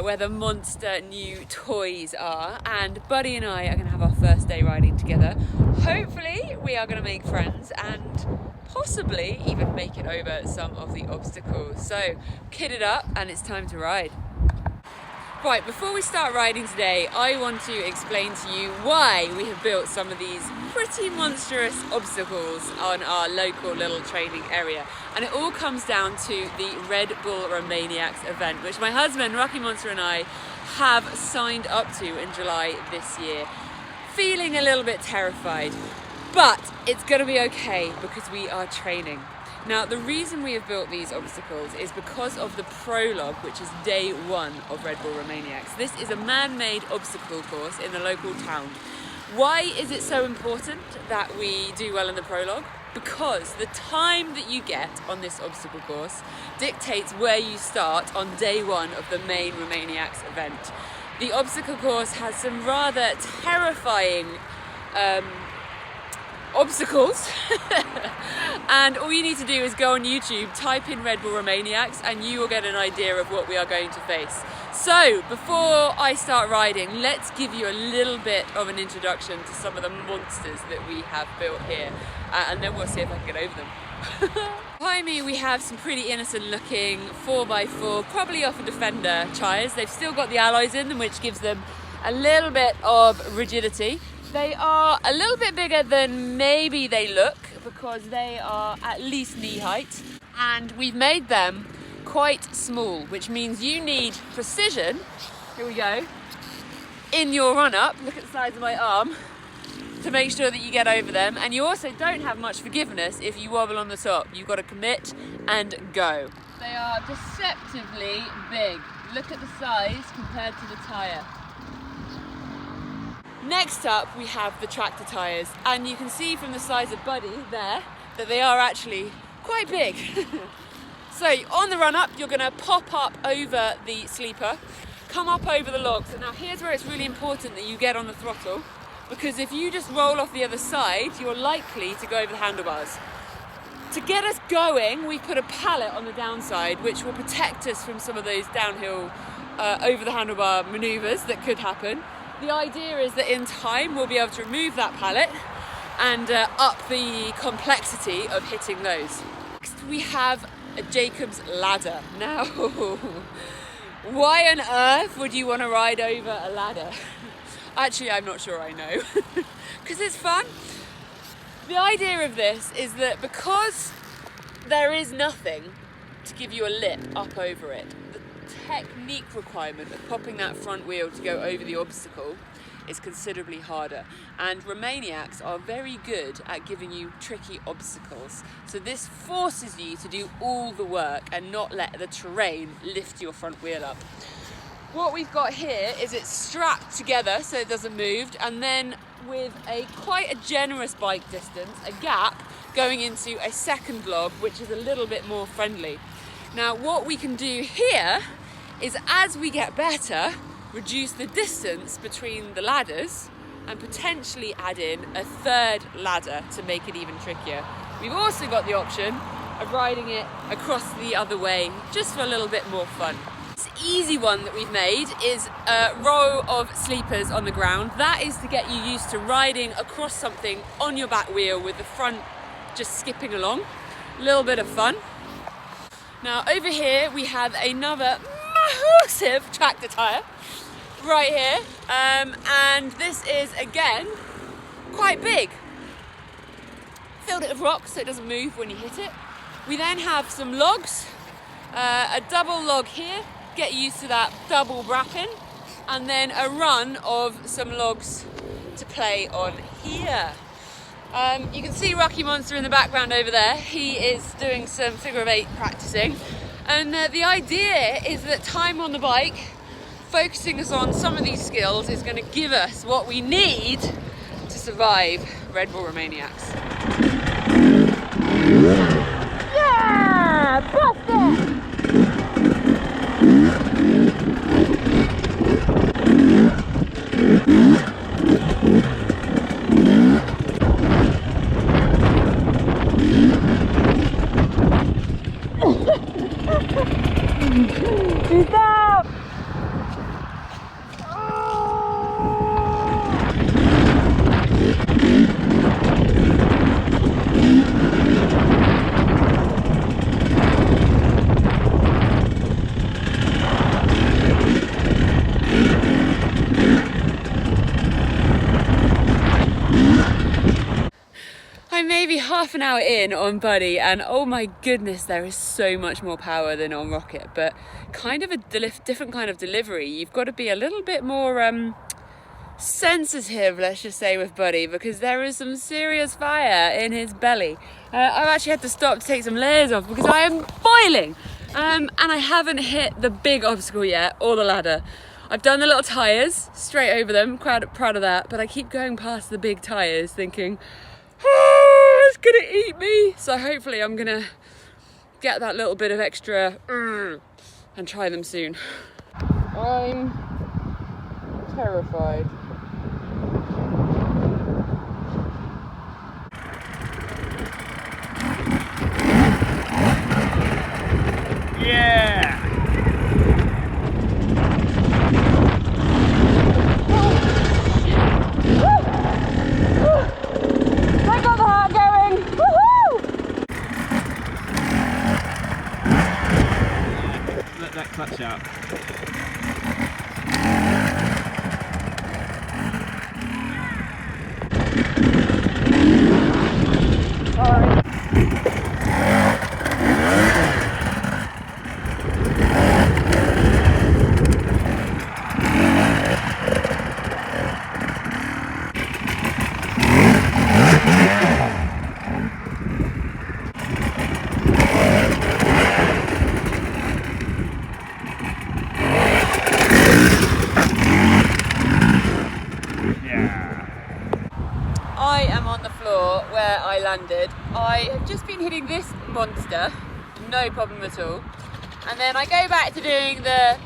where the monster new toys are, and Buddy and I are going to have our first day riding together. Hopefully we are going to make friends and possibly even make it over some of the obstacles. So kitted up and it's time to ride. Right, before we start riding today, I want to explain to you why we have built some of these pretty monstrous obstacles on our local little training area. And it all comes down to the Redbull Romaniacs event, which my husband, Rocky Monster, and I have signed up to in July this year. Feeling a little bit terrified, but it's going to be okay because we are training. Now, the reason we have built these obstacles is because of the prologue, which is day one of Redbull Romaniacs. This is a man-made obstacle course in the local town. Why is it so important that we do well in the prologue? Because the time that you get on this obstacle course dictates where you start on day one of the main Romaniacs event. The obstacle course has some rather terrifying obstacles and all you need to do is go on YouTube, type in Redbull Romaniacs, and you will get an idea of what we are going to face. So before I start riding, let's give you a little bit of an introduction to some of the monsters that we have built here, and then we'll see if I can get over them. Behind me we have some pretty innocent looking 4x4, probably off a Defender tyres. They've still got the alloys in them, which gives them a little bit of rigidity. They are a little bit bigger than maybe they look because they are at least knee height, and we've made them quite small, which means you need precision, here we go, in your run up, look at the size of my arm, to make sure that you get over them. And you also don't have much forgiveness if you wobble on the top. You've got to commit and go. They are deceptively big. Look at the size compared to the tyre. Next up we have the tractor tyres, and you can see from the size of Buddy there that they are actually quite big. So on the run up you're going to pop up over the sleeper, come up over the logs. Now here's where it's really important that you get on the throttle, because if you just roll off the other side you're likely to go over the handlebars. To get us going we put a pallet on the downside which will protect us from some of those downhill over the handlebar manoeuvres that could happen. The idea is that in time we'll be able to remove that pallet and up the complexity of hitting those. Next we have a Jacob's ladder. Now, why on earth would you want to ride over a ladder? Actually, I'm not sure I know, because it's fun. The idea of this is that because there is nothing to give you a lip up over it, technique requirement of popping that front wheel to go over the obstacle is considerably harder, and Romaniacs are very good at giving you tricky obstacles, so this forces you to do all the work and not let the terrain lift your front wheel up. What we've got here is it's strapped together so it doesn't move, and then with quite a generous bike distance, a gap going into a second log which is a little bit more friendly. Now what we can do here is, as we get better, reduce the distance between the ladders and potentially add in a third ladder to make it even trickier. We've also got the option of riding it across the other way just for a little bit more fun. This easy one that we've made is a row of sleepers on the ground. That is to get you used to riding across something on your back wheel with the front just skipping along. A little bit of fun. Now over here we have another massive tractor tyre right here, and this is again quite big. Filled it with rocks so it doesn't move when you hit it. We then have some logs, a double log here, get used to that double wrapping, and then a run of some logs to play on here. You can see Rocky Monster in the background over there. He is doing some figure of 8 practicing. And the idea is that time on the bike, focusing us on some of these skills, is going to give us what we need to survive Redbull Romaniacs. Yeah! Bust it! Peace out! I'm maybe half an hour in on Buddy, and oh my goodness, there is so much more power than on Rocket, but kind of a different kind of delivery. You've got to be a little bit more sensitive, let's just say, with Buddy, because there is some serious fire in his belly. I've actually had to stop to take some layers off because I am boiling, and I haven't hit the big obstacle yet, or the ladder. I've done the little tyres straight over them, proud of that, but I keep going past the big tyres thinking, oh, it's gonna eat me. So hopefully I'm gonna get that little bit of extra and try them soon. I'm terrified. Yeah! I got the heart going! Woohoo! Let that clutch out. Sorry. I am on the floor where I landed. I have just been hitting this monster, no problem at all. And then I go back to doing the,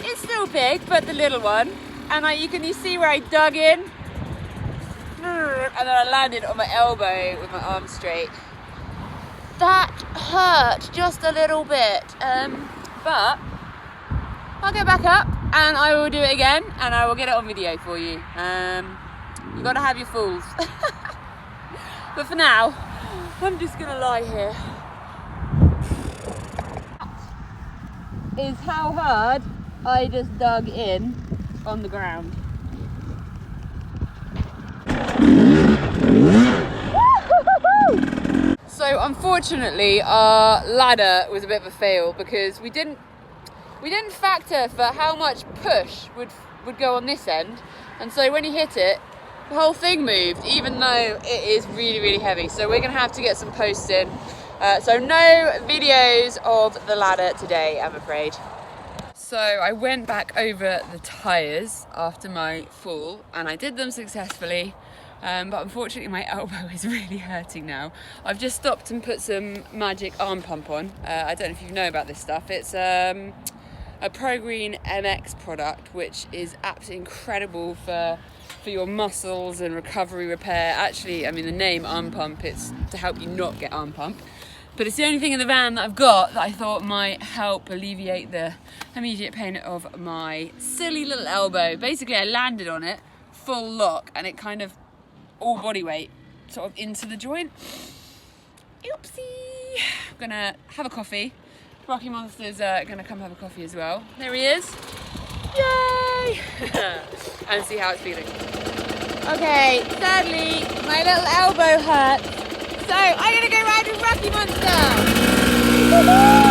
it's still big, but the little one. And you see where I dug in? And then I landed on my elbow with my arm straight. That hurt just a little bit, but I'll go back up and I will do it again and I will get it on video for you. You gotta have your fools. But for now, I'm just gonna lie here. That is how hard I just dug in on the ground. So unfortunately our ladder was a bit of a fail because we didn't factor for how much push would go on this end, and so when you hit it, the whole thing moved, even though it is really, really heavy. So we're gonna have to get some posts in. So no videos of the ladder today, I'm afraid. So I went back over the tyres after my fall and I did them successfully, but unfortunately my elbow is really hurting now. I've just stopped and put some Magic arm pump on. I don't know if you know about this stuff. It's a ProGreen MX product, which is absolutely incredible for your muscles and recovery repair. Actually, I mean, the name arm pump, it's to help you not get arm pump. But it's the only thing in the van that I've got that I thought might help alleviate the immediate pain of my silly little elbow. Basically, I landed on it, full lock, and it kind of all body weight sort of into the joint. Oopsie. I'm gonna have a coffee. Rocky Monster's gonna come have a coffee as well. There he is. Yay! And see how it's feeling. Okay, sadly, my little elbow hurts. So I'm gonna go ride with Rocky Monster. Woohoo!